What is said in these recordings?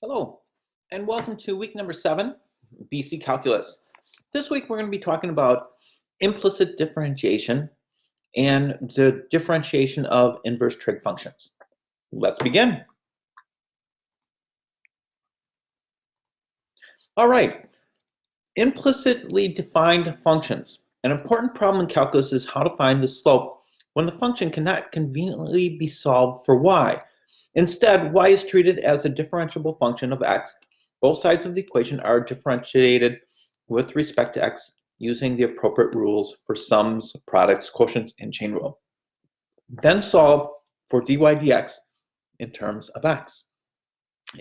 Hello, and welcome to week number 7, BC Calculus. This week we're going to be talking about implicit differentiation and the differentiation of inverse trig functions. Let's begin. All right, implicitly defined functions. An important problem in calculus is how to find the slope when the function cannot conveniently be solved for y. Instead, y is treated as a differentiable function of x. Both sides of the equation are differentiated with respect to x using the appropriate rules for sums, products, quotients, and chain rule. Then solve for dy dx in terms of x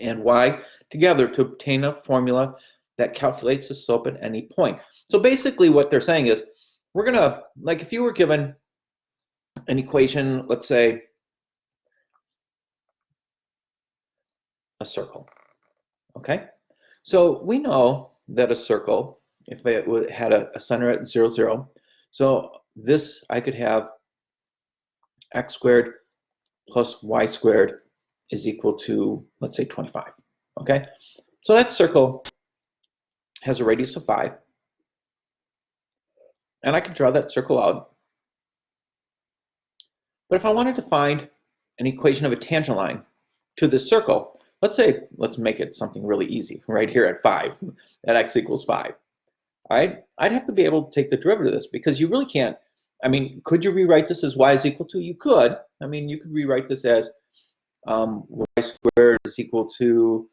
and y together to obtain a formula that calculates the slope at any point. So basically what they're saying is, we're going to, like if you were given an equation, let's say a circle, okay? So we know that a circle, if it had a center at 0, 0, so this I could have x squared plus y squared is equal to, let's say, 25, okay? So that circle has a radius of 5, and I could draw that circle out. But if I wanted to find an equation of a tangent line to this circle, let's make it something really easy right here at 5, at x equals 5. All right, I'd have to be able to take the derivative of this because you really can't. I mean, could you rewrite this as y is equal to? You could. I mean, you could rewrite this as y squared is equal to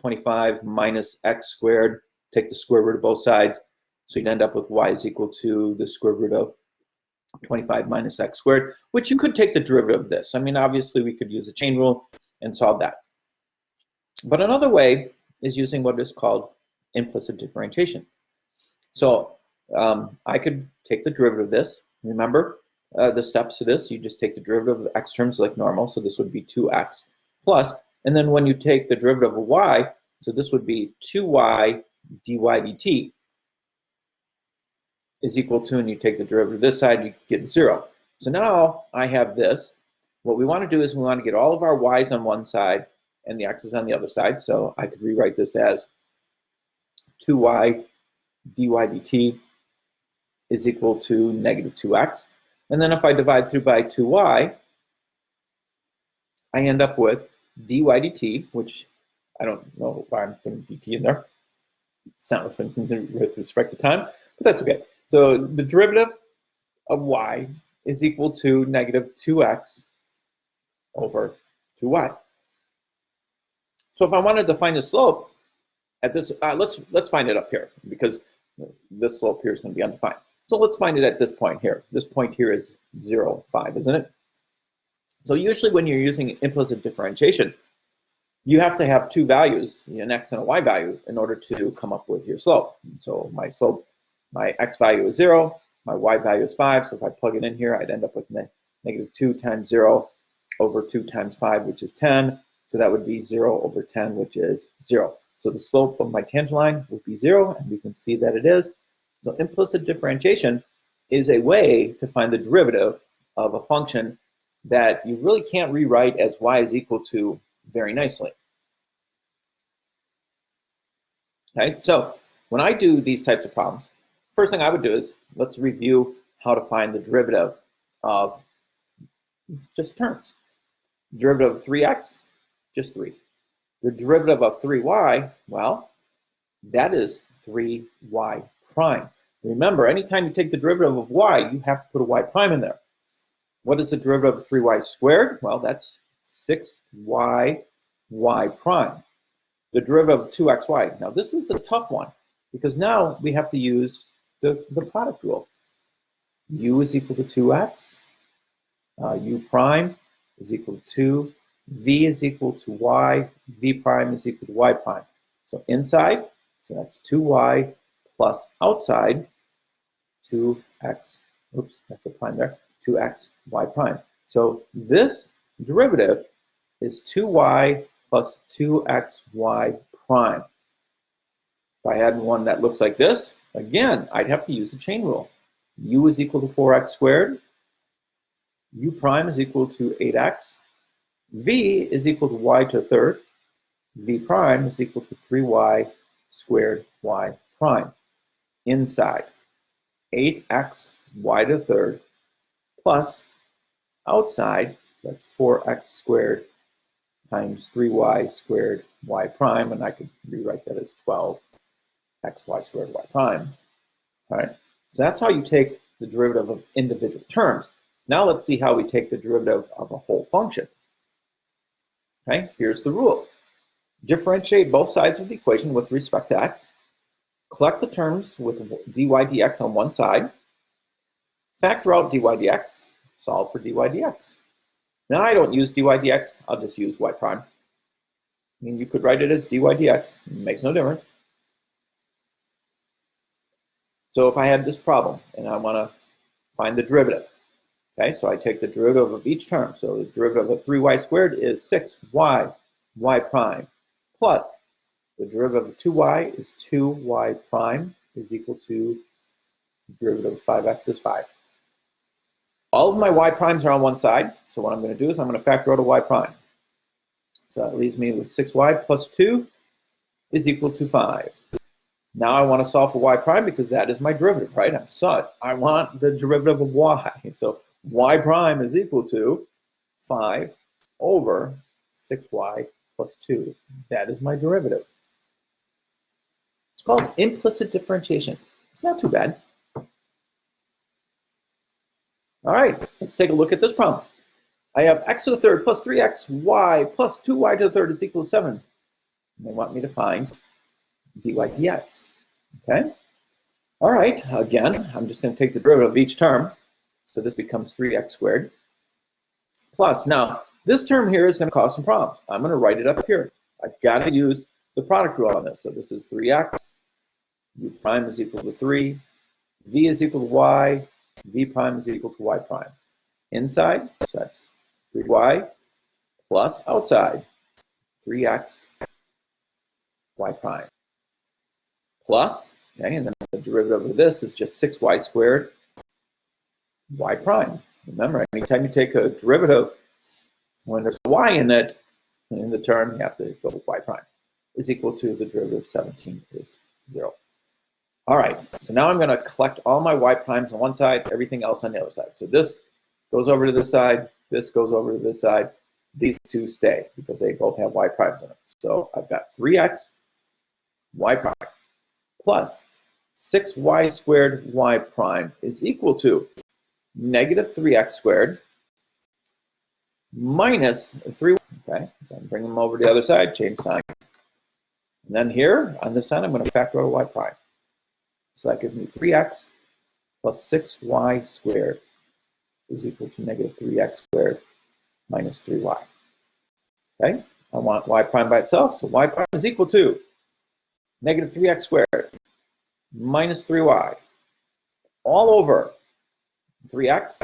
25 minus x squared. Take the square root of both sides. So you'd end up with y is equal to the square root of 25 minus x squared, which you could take the derivative of this. I mean, obviously, we could use a chain rule and solve that. But another way is using what is called implicit differentiation. So I could take the derivative of this. Remember the steps to this. You just take the derivative of x terms like normal. So this would be 2x plus. And then when you take the derivative of y, so this would be 2y dy dt is equal to, and you take the derivative of this side, you get 0. So now I have this. What we want to do is we want to get all of our y's on one side and the x's on the other side. So I could rewrite this as 2y dy dt is equal to negative 2x. And then if I divide through by 2y, I end up with dy dt, which I don't know why I'm putting dt in there. It's not with respect to time, but that's okay. So the derivative of y is equal to negative 2x over 2y. So if I wanted to find the slope at this, let's find it up here because this slope here is going to be undefined. So let's find it at this point here. This point here is 0, 5, isn't it? So usually when you're using implicit differentiation, you have to have two values, an x and a y value, in order to come up with your slope. So my slope, my x value is 0, my y value is 5. So if I plug it in here, I'd end up with negative 2 times 0 over 2 times 5, which is 10. So that would be 0 over 10, which is 0. So the slope of my tangent line would be 0, and we can see that it is. So implicit differentiation is a way to find the derivative of a function that you really can't rewrite as y is equal to very nicely. Okay, so when I do these types of problems, first thing I would do is let's review how to find the derivative of just terms. Derivative of 3x, just 3. The derivative of 3y, well, that is 3y prime. Remember, anytime you take the derivative of y, you have to put a y prime in there. What is the derivative of 3y squared? Well, that's 6y y prime. The derivative of 2xy. Now, this is the tough one because now we have to use the product rule. U is equal to 2x. U prime is equal to 2. V is equal to y. V prime is equal to y prime. So inside, so that's 2y plus outside 2x. Oops, that's a prime there. 2x y prime. So this derivative is 2y plus 2xy prime. If I had one that looks like this, again, I'd have to use the chain rule. U is equal to 4x squared. U prime is equal to 8x. V is equal to y to the third. v prime is equal to 3y squared y prime. Inside, 8x y to the third plus outside, so that's 4x squared times 3y squared y prime, and I could rewrite that as 12xy squared y prime. All right, so that's how you take the derivative of individual terms. Now let's see how we take the derivative of a whole function. Okay, here's the rules. Differentiate both sides of the equation with respect to x. Collect the terms with dy dx on one side. Factor out dy dx. Solve for dy dx. Now I don't use dy dx, I'll just use y prime. I mean, you could write it as dy dx, it makes no difference. So if I had this problem and I want to find the derivative, okay, so I take the derivative of each term. So the derivative of 3y squared is 6y y prime plus the derivative of 2y is 2y prime is equal to the derivative of 5x is 5. All of my y primes are on one side, so what I'm going to do is I'm going to factor out a y prime. So that leaves me with 6y plus 2 is equal to 5. Now I want to solve for y prime because that is my derivative, right? I want the derivative of y. So y prime is equal to 5 over 6y plus 2. That is my derivative. It's called implicit differentiation. It's not too bad. All right, let's take a look at this problem. I have x to the third plus 3xy plus 2y to the third is equal to 7. And they want me to find dy dx. Okay? All right, again, I'm just going to take the derivative of each term. So this becomes 3x squared. Plus, now, this term here is going to cause some problems. I'm going to write it up here. I've got to use the product rule on this. So this is 3x, u prime is equal to 3, v is equal to y, v prime is equal to y prime. Inside, so that's 3y, plus outside, 3x, y prime. Plus, okay, and then the derivative of this is just 6y squared, y prime. Remember, anytime you take a derivative, when there's a y in it, in the term, you have to go with y prime, is equal to the derivative of 17 is 0. All right, so now I'm going to collect all my y primes on one side, everything else on the other side. So this goes over to this side, this goes over to this side. These two stay because they both have y primes in them. So I've got 3x y prime plus 6y squared y prime is equal to negative 3x squared minus 3. Okay, so I'm bringing them over to the other side, change sign. And then here on this side, I'm going to factor out y prime. So that gives me 3x plus 6y squared is equal to negative 3x squared minus 3y. Okay, I want y prime by itself, so y prime is equal to negative 3x squared minus 3y all over 3x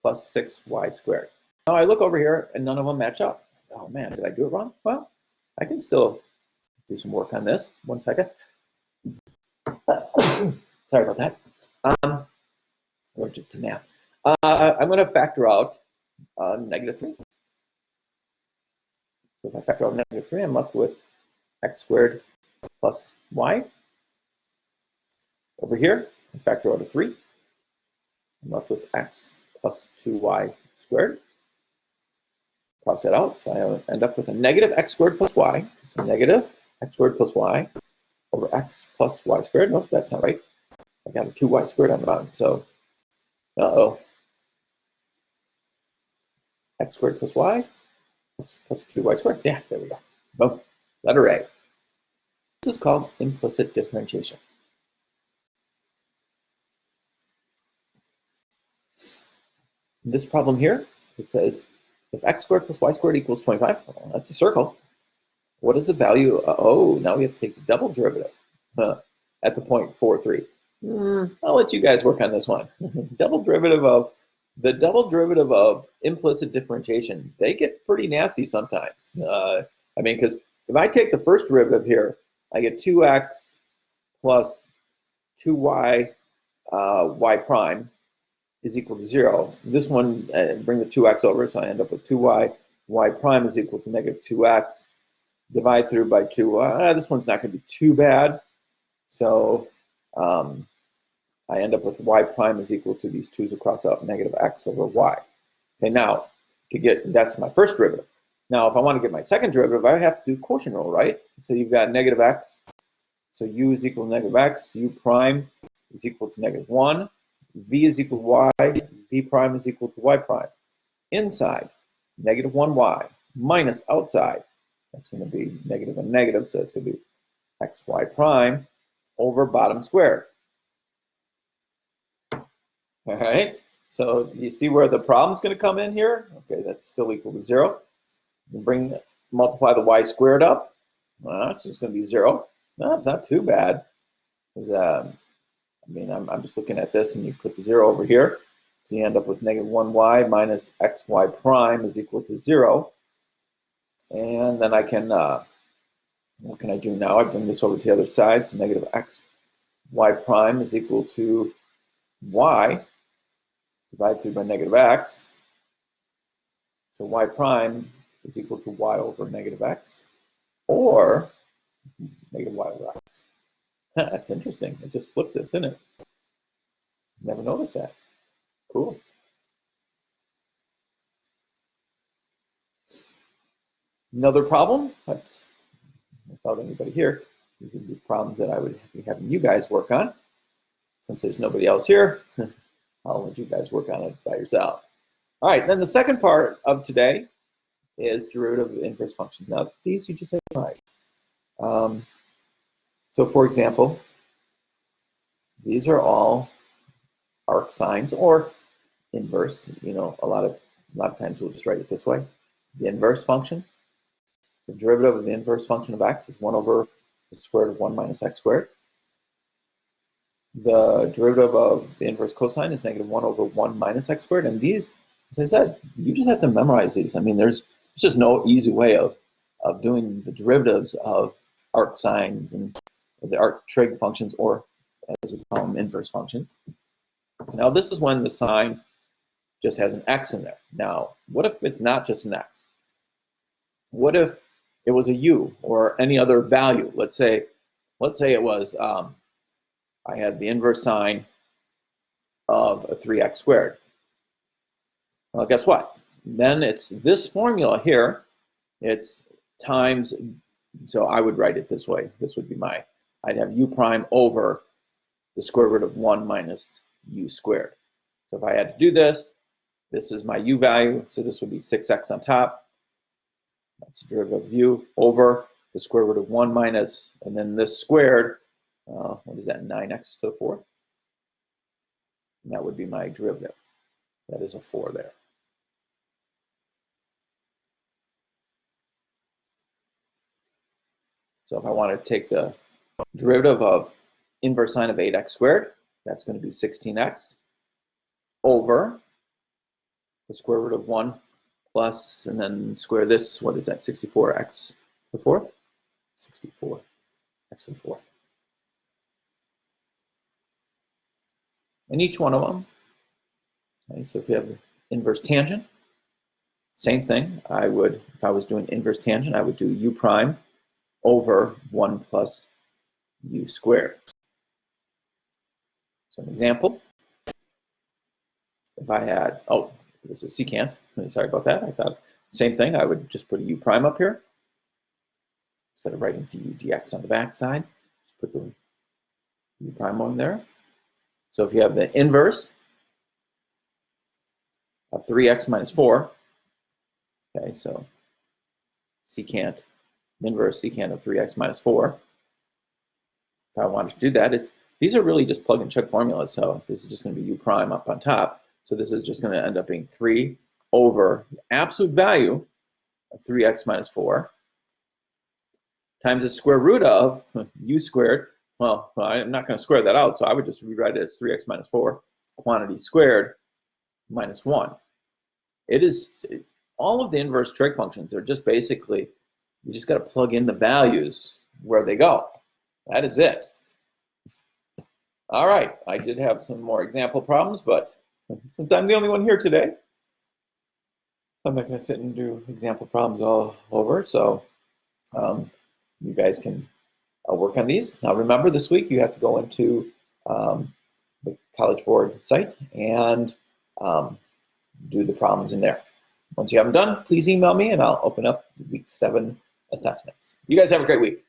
plus 6y squared. Now I look over here and none of them match up. Oh man, did I do it wrong? Well, I can still do some work on this. 1 second. Sorry about that. Allergic to math. I'm going to factor out negative 3. So if I factor out negative 3, I'm left with x squared plus y. Over here, I factor out a 3. I'm left with x plus 2y squared. Cross that out, so I end up with a negative x squared plus y. So negative x squared plus y over x plus y squared. Nope, that's not right. I got a 2y squared on the bottom, so x squared plus y plus 2y squared. Yeah, there we go. Boom. Letter A. This is called implicit differentiation. This problem here, it says if x squared plus y squared equals 25, well, that's a circle. What is the value? Oh, now we have to take the double derivative at the point 4, 3. I'll let you guys work on this one. The double derivative of implicit differentiation, they get pretty nasty sometimes. I mean, because if I take the first derivative here, I get 2x plus 2y y prime is equal to 0. This one, bring the 2x over, so I end up with 2y y prime is equal to negative 2x. divide through by 2. This one's not going to be too bad. So I end up with y prime is equal to these 2's will cross out negative x over y. Okay, now to get, that's my first derivative. Now if I want to get my second derivative, I have to do quotient rule, right? So you've got negative x, so u is equal to negative x, u prime is equal to negative 1, v is equal to y, v prime is equal to y prime. Inside, negative 1y minus outside, that's going to be negative and negative, so it's going to be xy prime over bottom squared. All right, so you see where the problem's going to come in here? Okay, that's still equal to 0. Multiply the y squared up. Well, it's just going to be 0. No, it's not too bad. I mean, I'm just looking at this, and you put the 0 over here. So you end up with negative 1y minus xy prime is equal to 0. And then I can, what can I do now? I bring this over to the other side. So negative xy prime is equal to y divided through by negative x. So y prime is equal to y over negative x, or negative y over x. That's interesting. It just flipped this, didn't it? Never noticed that. Cool. Another problem, but without anybody here, these would be problems that I would be having you guys work on. Since there's nobody else here, I'll let you guys work on it by yourself. All right, then the second part of today is derivative of inverse functions. Now, these you just have to memorize. So, for example, these are all arc sines or inverse. You know, a lot of times we'll just write it this way: the inverse function. The derivative of the inverse function of x is 1 over the square root of 1 minus x squared. The derivative of the inverse cosine is negative 1 over 1 minus x squared. And these, as I said, you just have to memorize these. I mean, there's just no easy way of doing the derivatives of arc sines and the arc trig functions, or as we call them, inverse functions. Now, this is when the sign just has an x in there. Now, what if it's not just an x? What if it was a u or any other value? Let's say it was, I had the inverse sine of a 3x squared. Well, guess what? Then it's this formula here. It's times, so I would write it this way. This would be I'd have u prime over the square root of 1 minus u squared. So if I had to do this, this is my u value, so this would be 6x on top. That's the derivative of u over the square root of 1 minus, and then this squared, what is that, 9x to the fourth? And that would be my derivative. That is a 4 there. So if I want to take the derivative of inverse sine of 8x squared, that's going to be 16x over the square root of 1 plus, and then square this, what is that, 64x to the fourth? 64x to the fourth. And each one of them, okay, so if you have inverse tangent, same thing. I would, if I was doing inverse tangent, I would do u prime over 1 plus u squared. So an example, if I had, oh, this is secant, sorry about that. I thought same thing, I would just put a u prime up here. Instead of writing du dx on the back side, just put the u prime on there. So if you have the inverse of 3x minus 4, okay, so secant, inverse secant of 3x minus 4. If I wanted to do that, these are really just plug and chug formulas, so this is just going to be u prime up on top. So this is just going to end up being 3 over the absolute value of 3x minus 4 times the square root of u squared. Well, I'm not going to square that out, so I would just rewrite it as 3x minus 4 quantity squared minus 1. It is, all of the inverse trig functions are just basically, you just got to plug in the values where they go. That is it. All right, I did have some more example problems, but since I'm the only one here today, I'm not going to sit and do example problems all over. So You guys can work on these. Now remember, this week you have to go into the College Board site and do the problems in there. Once you have them done, please email me and I'll open up week 7 assessments. You guys have a great week.